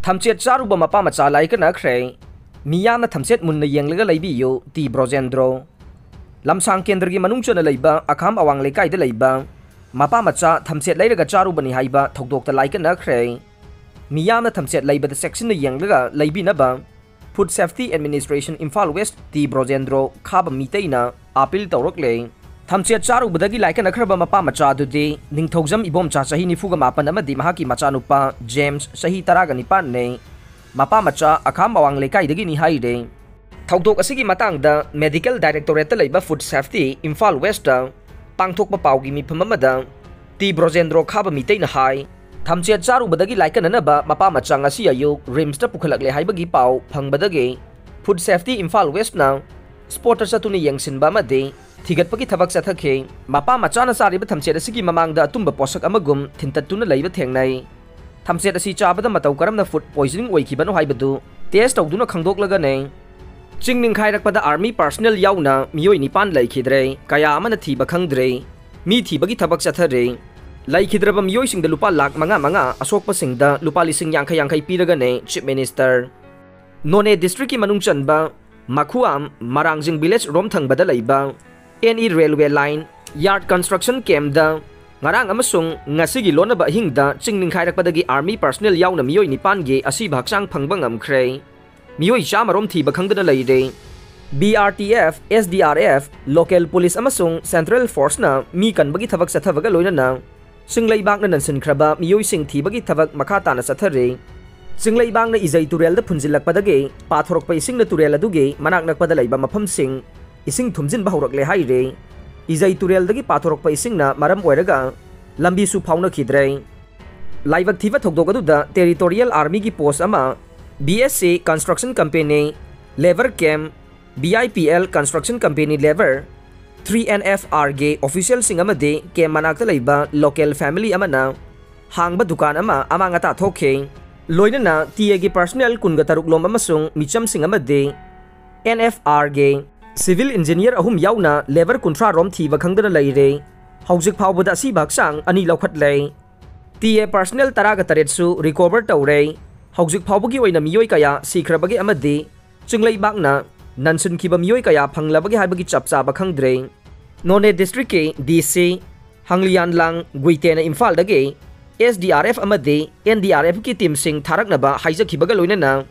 Thamchet Charuba Mapa Macha Laikannakhre Miyamna Thamchet Munna Yenglaga Laibiyo Ti Brojendro Lamsang Kendragi Manungchana Laiba Akham Awang Laikai de Laiba Mapa Macha Thamchet Lairaga Charuba ni Haiba Thokdokta Laikannakhre Miyamna Thamchet Laiba the section the Yenglaga Laibinaba Food Safety Administration Imphal West Ti Brojendro Khaba Miteina Apil Taurokle Thamchet Charubadagi Laikannakhre Mapa Macha Dudi Ningthogzam Ibom Cha Sahi Nifuga Mapa Namadi Mahaki Machanupa James Sahi Taraga Nipan ne Mapa Macha Akham Awang Laikai Dagi ni Haide Thokdok Asigi Matangda Medical Directorate Laiba Food Safety Imphal West Pangthokpa Paugi Mipamamada Ti Brojendro Khaba Miteina Hai Thamchet Charubadagi Laikannaba Mapa Macha ngasi ayuk Rimsta Pukhalakle Haibagi Pau Phangbadagi Food Safety Imphal West now Sporter Satuni Yangsinba Made Thigatpagi Thabak Sathake Mapa Macha na Sariba Thamchet Asigi Mamangda Tumba Posak Amagum Tintatuna Laiba Thengnai Thamchet Asi Chabada Matau Karamna food poisoning Waikibano Haibadu Test Duna Kangdok Lagane Jingning Khairakpada Army personnel Yauna Miyoi Nipan Laikidre Kaya Amana Thiba Khangdre Mi Thibagi Thabak Sathare Laikidraba Miyoi Sing the Lupa Lak Manga Asokpa Sing da Lupa Lising Yankai Piragane Chief Minister None District Manungchanba Makuam Marangjing Village Romthang Badalaiba NE Railway Line Yard Construction Camp da Ngarang Amasung Ngasigi Lonaba Hingda Jingning Khairakpadagi Army personnel Yauna Miyoi Nipange Asi Bhaksang Phangbangam Miyoi Chamarom Thiba Khangdana Laide BRTF, SDRF, Local Police Amasung Central Force na Mi Kanbagi Thabak Sathavaga Loinana Singlaibang na Nansinkraba Miyoi Sing Thibagi Thabak Makata na Sathare Singlaibang na Izay Turel da Punjilak Padage Pathorok pa Ising na Turel aduge Manak Nagpadalaiba Mapam Sing Ising Thumjin Bahurok Le Haire Izay Turel dagi Pathorok pa Ising na Maram Oiraga Lambi Su Pauna Kidre Laibag Thiba Thokdogaduda Territorial Army ki Post Ama BSC Construction Company Lever Camp BIPL Construction Company Lever 3NFRG Official Sing Amade Ke Manakta Laiba Local Family Amana Hangba Dukan Ama Amangata Thoke Loinana TAG Personnel Kungataruk Lom Amasung Micham Sing Amade NFRG Civil Engineer Ahum Yauna Lever Kuntra Rom Thiba Khangdana Laire Haujik Phawbada Si Baksang Ani Laukhat Lay TA Personnel Taraga Taretsu Recover Taure Haujik Phawbagi Oina Miyoi Kaya Sikrabagi Amade Chinglai na Nansun Kiba Miyoi Kaya Phanglabagi Haibagi Chapcha Bakhangdre None District ke DC Hanglian Lang Guitena Imphal dage SDRF amade NDRF ki team sing tharaknaba haijakhibaga loinana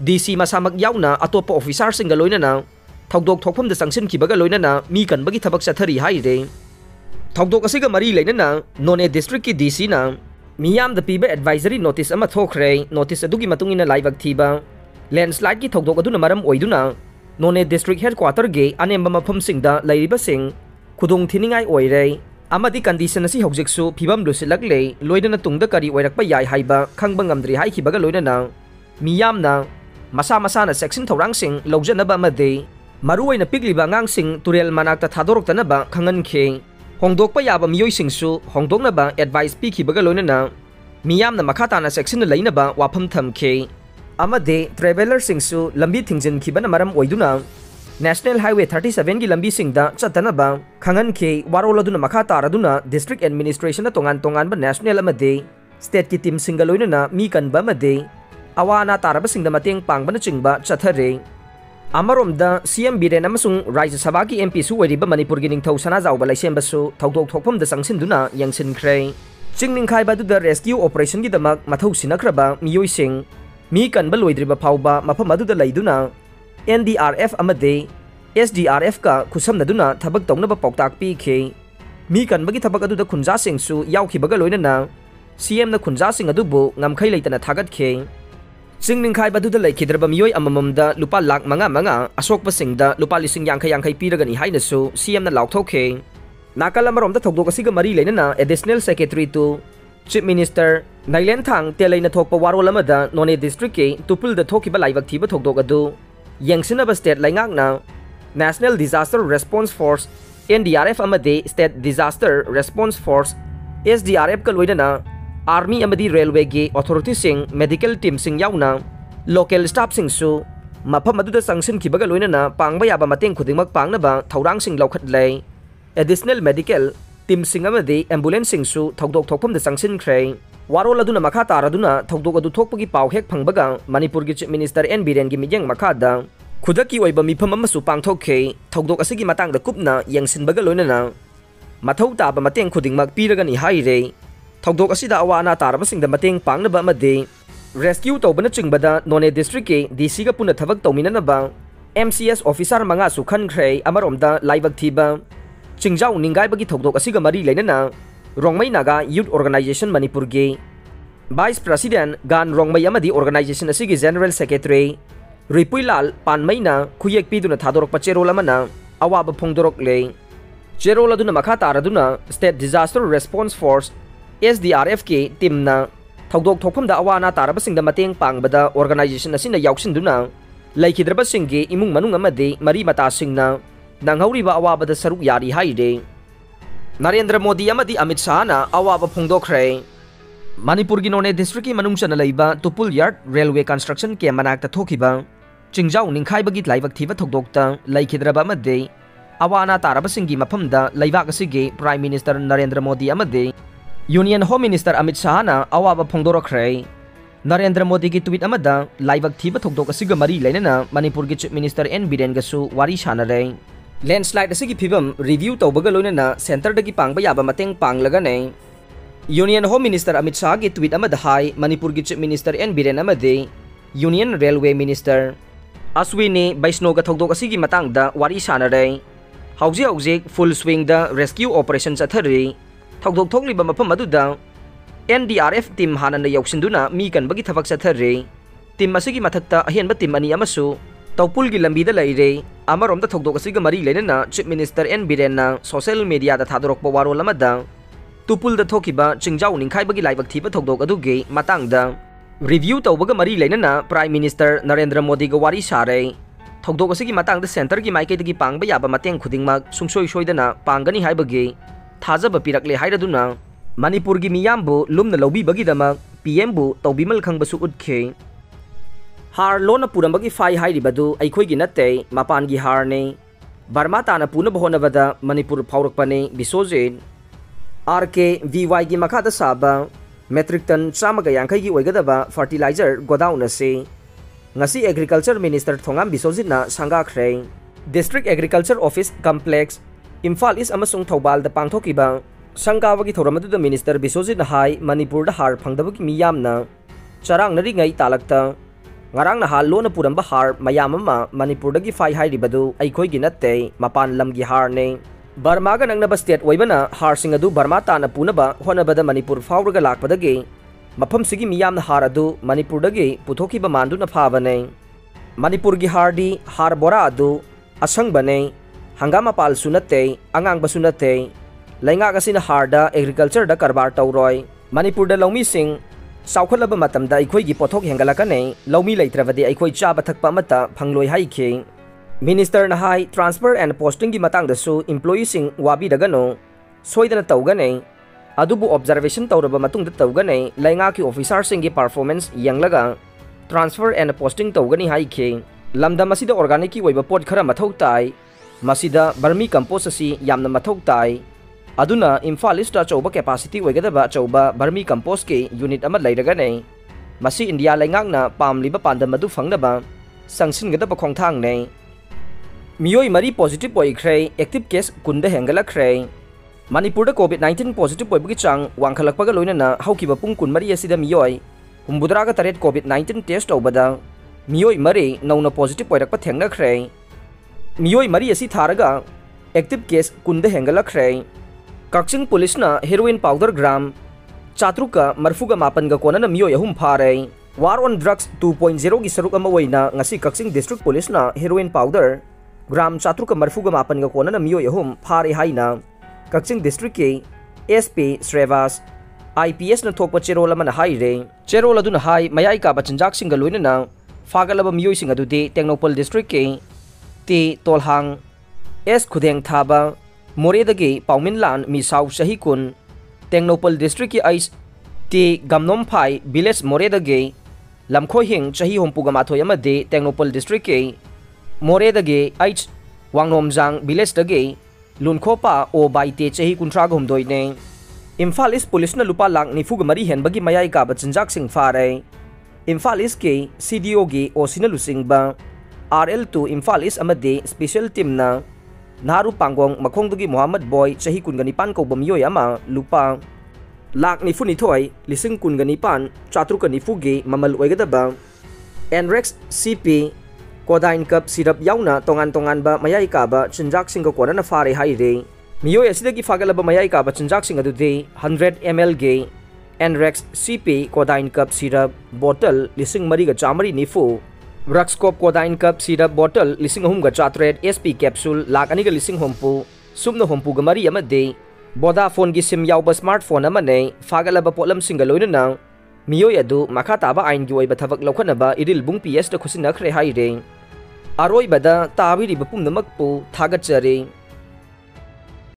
DC masamak yauna atopa officer singa loinana thokdok thokpham da sangsin khibaga loinana mi kanbagi thabak sathari haire thokdok asiga mari leinana None District ki DC na miyam da piba advisory notice ama thokre notice adugi matungina laibak thiba landslide ki thokdok aduna maram oiduna None District Headquarter ge anemba mafam singda lairiba sing khudung thiningai oire amadi condition asi hojiksu phibam lusilaklei loidana tungda kari oirakpa yai haiba khangba ngamdri haikhibaga loinana miyamna masa na section thorang sing lojana amade maruoina pigliba ngang sing turel manakta thadoroktanaba khangankhe hongdokpa yaba miyoi singsu hongdoknaba advice pikhibaga loinana miyamna makhatana section lainaba wafam thamkhe amade traveler singsu lambi thingjin khibana maram oiduna National Highway 37 ki lambi singda chatanaba khangankhe waroladuna makha taraduna district administration na tongan ba national amade state ki team singa loinana mi kanba amade awana taraba singda mateng pangbana chingba chathare amaromda CM Biren amasung Rajya Sabha ki MP su oiriba Manipur gi ningthau sana jawba laisemba su thokdok thokpham da sangsin-duna yangsinkhre chingning-khai baduda rescue operation gi damak mathau sinakraba miyoi sing mi kanba loidriba phawba mafam aduda laiduna NDRF amade SDRF ka khusamnaduna thabak tawnaba pauktak pikhe mi kanbagi thabak aduda khunja singsu yaukhibaga loinana CM na khunja sing adubu ngamkhai leitana thagatkhe Singningkhai baduda laikhidraba miyoi amamamda lupa lak manga asokpa singda lupa lising yankai piragani hainasu CM na lauthokhe nakala maromda thokdok asiga mari leinana additional secretary to Chief Minister Nailen Thang telaina thokpa warolamada None District ke tupul da thokiba laibak thiba thokdok adu Yangsinaba State Laingakna National Disaster Response Force NDRF amade State Disaster Response Force SDRF ka loidana Army amadi Railway ge authorities sing medical team sing yauna local staff sing su mafam aduda sangsin khibaga loinana pangba yaba mateng khudingmak pangnaba thorang sing laukhat lei additional medical team sing amade ambulance sing su thokdok thokpham da sangsin khre warol aduna makha taraduna thogdok adu thokpagi paw hek phangbaga Manipur gi Chief Minister N Biren gi mijeng makhada khudaki oiba mifam amasu pangthokhe thogdok asigi matangda kupna yengsinbaga loinana mathau taba mateng khudingmak piragani haire thogdok asida awana tarabasingda mateng pangnaba amade rescue tawbana chingbada None district ke DC ga puna thabak tawminanaba MCS officer manga su khankhre amaromda laibak thiba chingjau ningai bagi thogdok asiga mari leinana Rongmai Naga Youth Organization Manipur ge Vice President Gan Rongmai amadi organization asigi General Secretary Ripuilal Panmaina khuyek piduna thadorok pacherol amana awaba phongdorok le cherol aduna makha taraduna State Disaster Response Force SDRF ke timna thogdok thokpham da awana tarabasingda mateng pangbada organization asina yauksinduna laikhidrabasingge imung manung amade mari mata singna nanghauriba awabada saruk yari haide Narendra Modi amadi Amit Shah na awaba phongdokhre Manipur gi None district ki manungchana leiba Tupul Yard Railway Construction ke manakta thokiba chingjau ningkhai bagi laibak thiba thogdokta laikhidraba amade awana tarabasingi mafamda laibak asigi Prime Minister Narendra Modi amade Union Home Minister Amit Shah na awaba phongdokhre Narendra Modi ki tweet amada laibak thiba thogdok asiga mari leinana Manipur gi Chief Minister N Biren gasu wari sanare landslide asigi phibam review tawbaga loinana center dagi pangba yaba mateng panglaga ne Union Home Minister Amit Shah ki tweet amada hai Manipur gi Chief Minister N Biren amade Union Railway Minister Aswini Baisno ga thogdok asigi matangda wari sanare hauji full swing da rescue operation chathari thogdok thokliba mafam aduda NDRF team hanana yauksinduna mi kan bagi thabak chathari team asigi mathakta ahenba team ani amasu Tawpul gi lambi da leire amaromda thogdok asiga mari leinana Chief Minister N Biren na social media da thadorokpa warol amada Tupul da thokiba chingjau ningkhai bagi laibak thiba thogdok adugi matangda review tawbaga mari leinana Prime Minister Narendra Modi ga wari sare thogdok asigi matangda center gi maikai dagi pangba yaba mateng khudingmak sungsoi soidana pangani haibagi thajaba pirakle hairaduna Manipur gi miyambu lumna lobi bagi damak PM bu tawbimal khangbasu utkhe Har lona purambagi fai hairibadu aikhoi natte mapan gi har ne Burma tana puna bahona bada Manipur phaurakpane Bisojin RK VY gi makhada saba metric ton 150 gi oigadaba fertilizer godown ase ngasi agriculture minister Thongam Bisojin na sangakhre district agriculture office complex Imphal is amasung Thobal da pangthokiba sangkawagi thoramadu da minister Bisojin hai Manipur da har phangdabagi miyamna charang nari ngai talakta ngarang na hal lona puramba har mayam ama Manipur dagi fai hairibadu aikhoi gi natte mapan lamgi har ne Burma ga nangnaba state oibana har singadu Burma tana punaba honabada Manipur fauraga lakpadagi mafam sigi miyamna har adu Manipur dagi puthokiba mandu na phabane Manipur gi hardi har bora adu asang bane hangama pal sunate angang basunate lainga gasina harda agriculture da karbar tawroi Manipur da lawmi sing Saukhalaba matamda aikhoi gi pothok hengalakane lawmi leitravadi aikhoi chaba thakpa mata phangloi haikhe Minister na hai transfer and posting gi matang da su employee sing wabi dagano soidana tawgane adubu observation tawraba matung da tawgane lainga ki officer sing gi performance yanglaga transfer and posting tawgani haikhe lamda masida organic ki oiba pot khara mathau tai masida vermi compost asi yamna mathau tai aduna Imphal East chauba capacity oigadaba chauba vermi compost ke unit ama leiragane masi India laingakna pamliba pandam adu phangnaba sangsingadaba khongthang ne miyoi mari positive oikhre active case kunda hengalakre Manipur da COVID-19 positive oibagi chang wangkhalakpaga loinana haukiba pung kun mari asida miyoi humbudraga taret COVID-19 test obada miyoi mari nauna positive oirakpa thengnakre miyoi mari asi tharaga active case kunda hengalakre Kakching police na heroin powder gram chatruka marfuga mapan ga kona na miyo yahum phare war on drugs 2.0 gi saruk ama waina ngasi Kakching district police na heroin powder gram chatruka marfuga mapan ga kona na miyo yahum phare haina Kakching district ke SP Srevas IPS na thokpa cherola man haire cherola duna hai mayai ka bachanjak singa loina na fagalaba miyo singa dude Technopol district ke ti tolhang S khudeng thaba Moredagi Pauminlan Misau Shahikun Technopol district ki ais ti gamnom phai village Moredagi lamkhoi hing chahi hompuga mathoy amade Technopol district ke Moredagi ais wangnomjang village dagi lunkhopa o baite chahi kuntra gomdoi ne Imphal East Police na lupa lang nifuga mari henbagi mayay ka ba chinjak sing fare. Imphal East ke CDO gi o sinalusing ba RL2 Imphal East amade special team na naru panggong makhongdugi Muhammad Boy chahi kun ganipan ko bamiyoy ama lupa lak nifu nithoy lising kun ganipan chatru ka nifugi mamal oigadaba NREX CP Kodain Cup sirap yauna tongan ba mayay ka ba chinjak sing ko na fare haire miyoy asidagi fagalaba mayay ka ba chinjak sing adude 100 ml ge NREX CP Kodain Cup sirap bottle lising mariga chamari nifu Ruxcop Kodain Cup sirap bottle lising ahum ga chatred SP capsule lak ani ga lising hompu sumna hompu ga mari amade Vodafone gi sim yaw ba smartphone amane fagalaba polam singa loina nang miyoy adu Macha taba ain gi oiba thavak lokhana ba iril bung PS da khusinakhre haire aroi bada tabiri bapum namak pu thagat chare